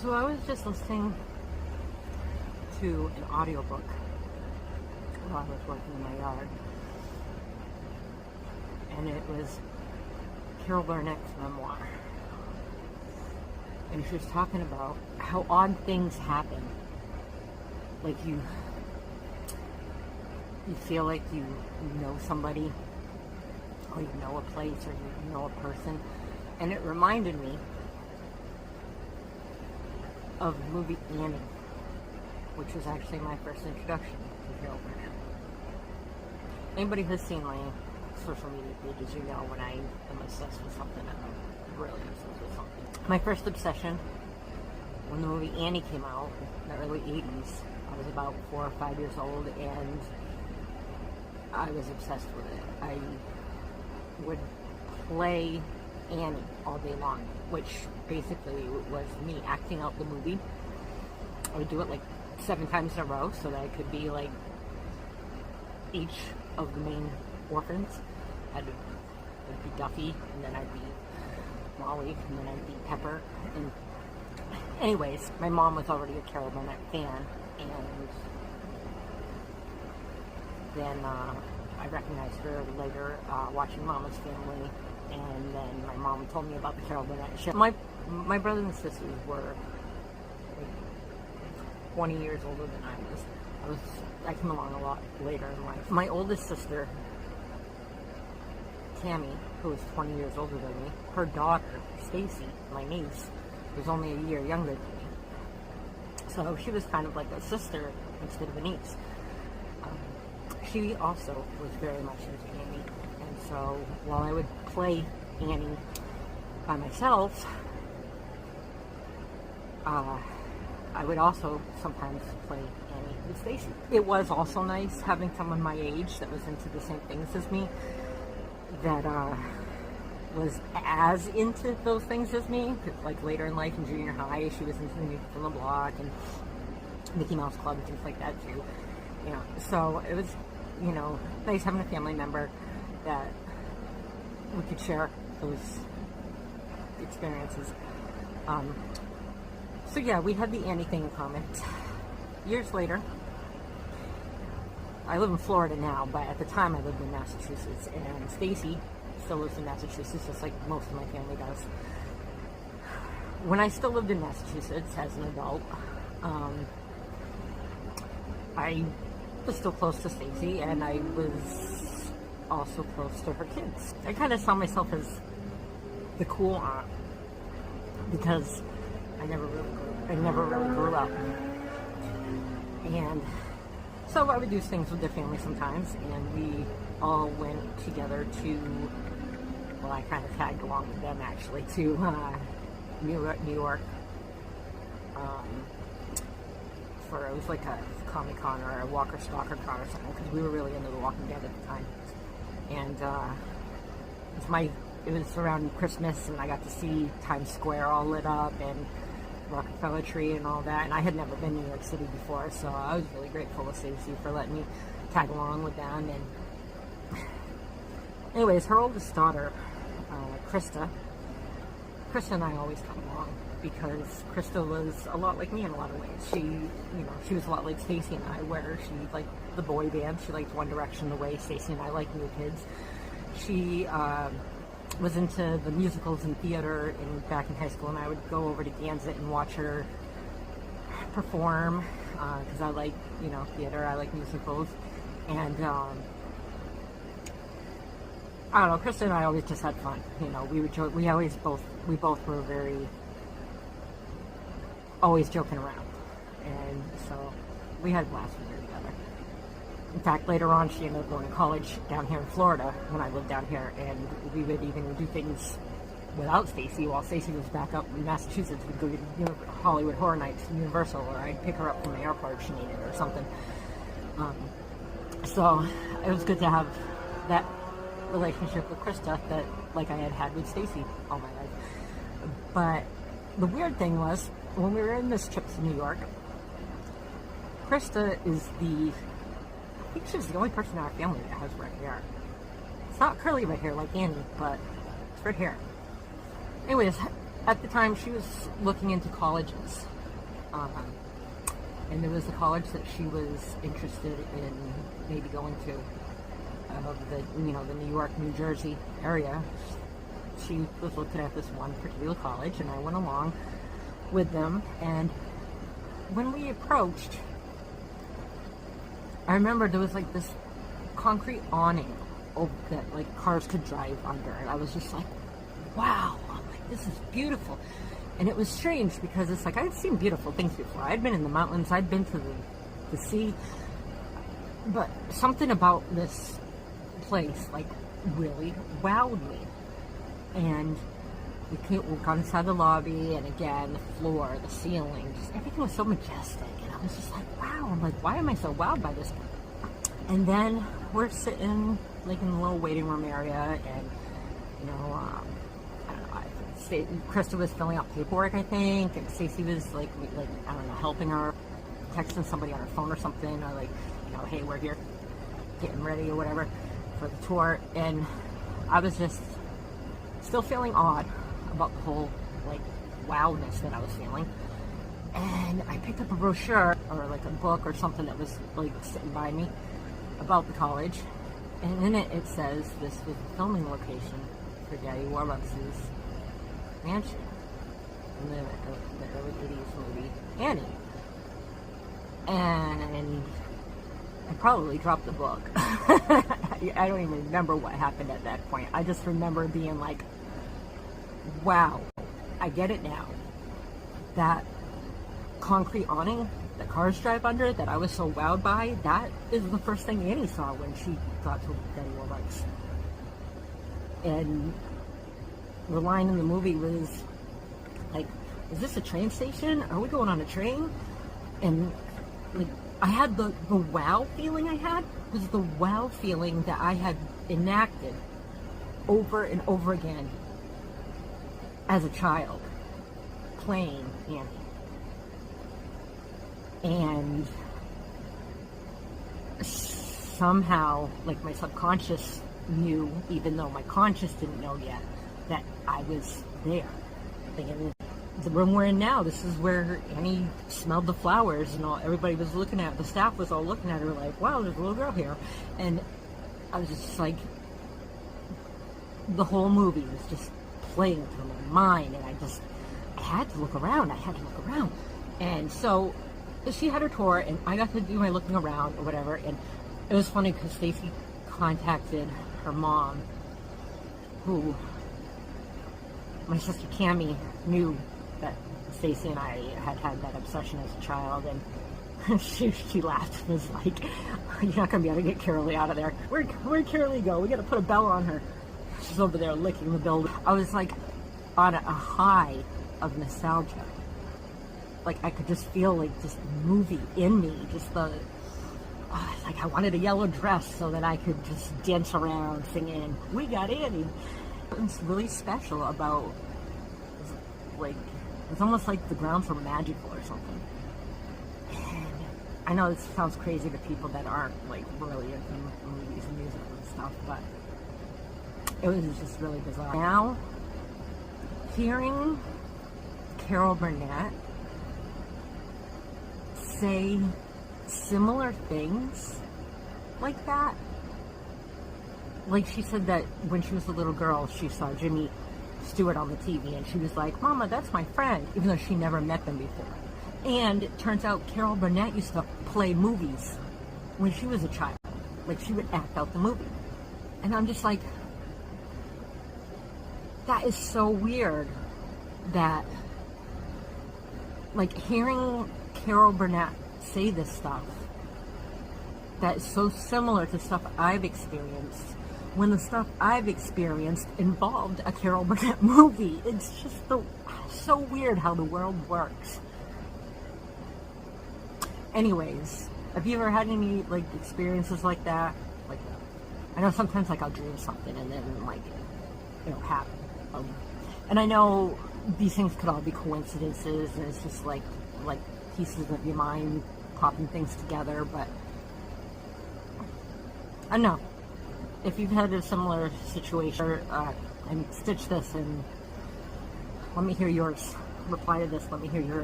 So I was just listening to an audiobook while I was working in my yard. And it was Carol Burnett's memoir. And she was talking about how odd things happen. Like you feel like you know somebody, or you know a place, or you know a person. And it reminded me of the movie Annie, which was actually my first introduction to Carol Burnett. Anybody who's seen my social media pages, you know when I am obsessed with something, I'm really obsessed with something. My first obsession, when the movie Annie came out in the early 80s, I was about 4 or 5 years old, and I was obsessed with it. I would play Annie all day long, which basically was me acting out the movie. I would do it like 7 times in a row so that I could be like each of the main orphans. I'd be Duffy, and then I'd be Molly, and then I'd be Pepper. And anyways, my mom was already a Carol Burnett fan, and then I recognized her later watching Mama's Family, and then my mom told me about the Carol Burnett show. My brothers and sisters were like 20 years older than I was. I came along a lot later in life. My oldest sister, Tammy, who was 20 years older than me, her daughter, Stacy, my niece, was only a year younger than me. So she was kind of like a sister instead of a niece. She also was very much into Annie. And so while I would play Annie by myself, I would also sometimes play Annie with Stacy. It was also nice having someone my age that was into the same things as me, that was as into those things as me. Like later in life in junior high, she was into the New Kids on the Block and Mickey Mouse Club and things like that too. You know, so it was, you know, nice having a family member that we could share those experiences. So yeah, we had the Annie thing in common. Years later, I live in Florida now, but at the time I lived in Massachusetts, and Stacy still lives in Massachusetts, just like most of my family does. When I still lived in Massachusetts as an adult, I was still close to Stacy, and I was also close to her kids. I kind of saw myself as the cool aunt because I never really grew up. And so I would do things with their family sometimes, and we all went together to, well, I kind of tagged along with them actually, to New York, for, it was like a Comic Con or a Walker Stalker Con or something, because we were really into The Walking Dead at the time. And it was around Christmas, and I got to see Times Square all lit up, and Rockefeller Tree and all that, and I had never been to New York City before, so I was really grateful to Stacey for letting me tag along with them. And anyways, her oldest daughter, Krista and I always come along because Krista was a lot like me in a lot of ways. She was a lot like Stacey and I, where she liked the boy band. She liked One Direction the way Stacey and I like New Kids. She was into the musicals and theater back in high school, and I would go over to Gansett and watch her perform because I like, theater, I like musicals, and I don't know, Krista and I always just had fun. We would joke, we both were always joking around, and so we had a blast with her together. In fact, later on, she ended up going to college down here in Florida when I lived down here, and we would even do things without Stacy. While Stacy was back up in Massachusetts, we'd go to Hollywood Horror Nights, Universal, or I'd pick her up from the airport if she needed it or something. So it was good to have that relationship with Krista that, like I had with Stacy all my life. But the weird thing was, when we were in this trip to New York, Krista is I think she's the only person in our family that has red hair. It's not curly red hair like Annie, but it's red hair. Anyways, at the time she was looking into colleges. And there was a college that she was interested in maybe going to, the New York, New Jersey area. She was looking at this one particular college, and I went along with them. And when we approached, I remember there was like this concrete awning that like cars could drive under, and I was just like, wow, I'm like, this is beautiful. And it was strange because it's like, I'd seen beautiful things before. I'd been in the mountains, I'd been to the sea, but something about this place like really wowed me. And we got inside the lobby, and again, the floor, the ceiling, just everything was so majestic. And I was just like, wow, I'm like, why am I so wowed by this? And then we're sitting like in the little waiting room area, and I don't know, Krista was filling out paperwork, I think, and Stacey was like I don't know, helping her, texting somebody on her phone or something, or like, hey, we're here, getting ready or whatever for the tour. And I was just still feeling odd about the whole like wildness that I was feeling. And I picked up a brochure or like a book or something that was like sitting by me about the college, and in it says this was the filming location for Daddy Warbucks' mansion in the early 80s movie Annie. And I probably dropped the book. I don't even remember what happened at that point. I just remember being like, wow, I get it now. That concrete awning that cars drive under that I was so wowed by, that is the first thing Annie saw when she got to Daddy Warbucks. And the line in the movie was like, is this a train station? Are we going on a train? And like, I had the wow feeling I had was the wow feeling that I had enacted over and over again as a child playing Annie. And somehow, like, my subconscious knew, even though my conscious didn't know yet, that I was there. Like, in the room we're in now, this is where Annie smelled the flowers, and everybody was looking at, the staff was all looking at her like, wow, there's a little girl here. And I was just like, the whole movie was just playing through my mind, and I had to look around. And so she had her tour, and I got to do my looking around or whatever. And it was funny because Stacey contacted her mom, who my sister Cammie knew that Stacey and I had that obsession as a child, and she laughed and was like, "You're not gonna be able to get Carolee out of there. Where'd Carolee go? We got to put a bell on her. She's over there licking the building." I was like on a high of nostalgia. Like, I could just feel like this movie in me, just like I wanted a yellow dress so that I could just dance around singing, "We got Annie." It's really special about, like, it's almost like the grounds were magical or something. And I know this sounds crazy to people that aren't like really into movies and music and stuff, but it was just really bizarre. Now, hearing Carol Burnett say similar things like that, like she said that when she was a little girl, she saw Jimmy Stewart on the TV, and she was like, "Mama, that's my friend," even though she never met them before. And it turns out Carol Burnett used to play movies when she was a child. Like, she would act out the movie. And I'm just like, that is so weird that, like, hearing Carol Burnett say this stuff that is so similar to stuff I've experienced, when the stuff I've experienced involved a Carol Burnett movie. It's just so weird how the world works. Anyways, have you ever had any, like, experiences like that? Like, I know sometimes, like, I'll dream something and then, like, happen. And I know these things could all be coincidences, and it's just like pieces of your mind popping things together, but I don't know. If you've had a similar situation, and stitch this in Let me hear yours. Reply to this. Let me hear yours.